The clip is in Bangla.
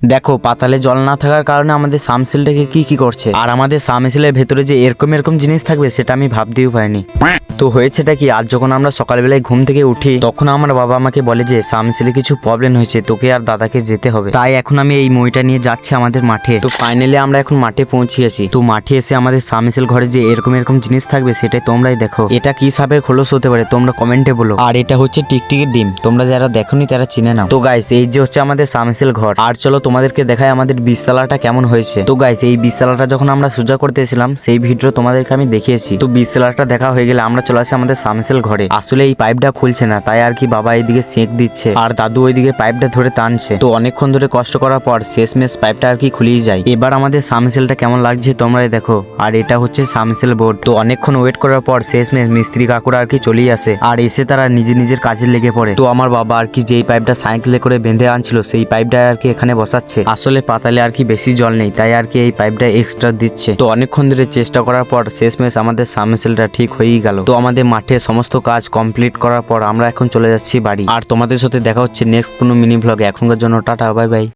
দেখো পাতালে জল না থাকার কারণে আমাদের সামসিলটাকে কি করছে, আর আমাদের সামসিলের ভেতরে যে এরকম এরকম জিনিস থাকবে সেটা আমি ভাবতেও পারিনি। তো হয়েছেটা কি, আজ যখন আমরা সকালবেলায় ঘুম থেকে উঠি তখন আমার বাবা আমাকে বলে যে সামসিলে কিছু প্রবলেম হয়েছে, তোকে আর দাদাকে যেতে হবে। তাই এখন আমি এই মইটা নিয়ে যাচ্ছি আমাদের মাঠে। তো ফাইনালি আমরা এখন মাঠে পৌঁছে গেছি। তো মাঠে এসে আমাদের সামসিল ঘরে যে এরকম এরকম জিনিস থাকবে সেটাই তোমরাই দেখো। এটা কি সাপের খোলস হতে পারে তোমরা কমেন্টে বলো। আর এটা হচ্ছে টিকটিকির ডিম, তোমরা যারা দেখোনি তারা চিনে নাও। তো গাইস এই যে হচ্ছে আমাদের সামসিল ঘর। আর চলো তোমাদেরকে দেখায় আমাদের বিশতলাটা কেমন হয়েছে। তো গাইস এই বিশতলাটা যখন আমরা সোজা করতে এসেছিলাম সেই ভিডিও তোমাদেরকে আমি দেখিয়েছি। তো বিশতলাটা দেখা হয়ে গেলে আমরা চলে আসি আমাদের সামসিল ঘরে। আসলে এই পাইপটা খুলছে না, তাই আর কি বাবা এইদিকে সেঁক দিচ্ছে আর দাদু ওইদিকে পাইপটা ধরে টানছে। তো অনেকক্ষণ ধরে কষ্ট করার পর শেষমেশ পাইপটা আর কি খুলিয়ে যায়। এবার আমাদের সামসিলটা কেমন লাগছে তোমরাই দেখো। আর এটা হচ্ছে সামসিল বোর্ড। তো অনেকক্ষণ ওয়েট করার পর শেষমেশ মিস্ত্রি কাকুরা আর কি চলেই আসে, আর এসে তারা নিজের কাজে লেগে পড়ে। তো আমার বাবা আর কি যেই পাইপটা সাইকেলে করে বেঁধে আনছিল সেই পাইপটা আর কি এখানে বসাচ্ছে। আসলে পাতালে আর কি বেশি জল নেই, তাই আর কি এই পাইপটা এক্সট্রা দিচ্ছে। তো অনেকক্ষণ ধরে চেষ্টা করার পর শেষমেশ আমাদের সাবমের্সিবলটা ঠিক হয়েই গেল। তো আমাদের মাঠে সমস্ত কাজ কমপ্লিট করার পর আমরা এখন চলে যাচ্ছি বাড়ি। আর তোমাদের সাথে দেখা হচ্ছে নেক্সট কোনো মিনি ভ্লগে। এখনকার জন্য টাটা, বাই বাই।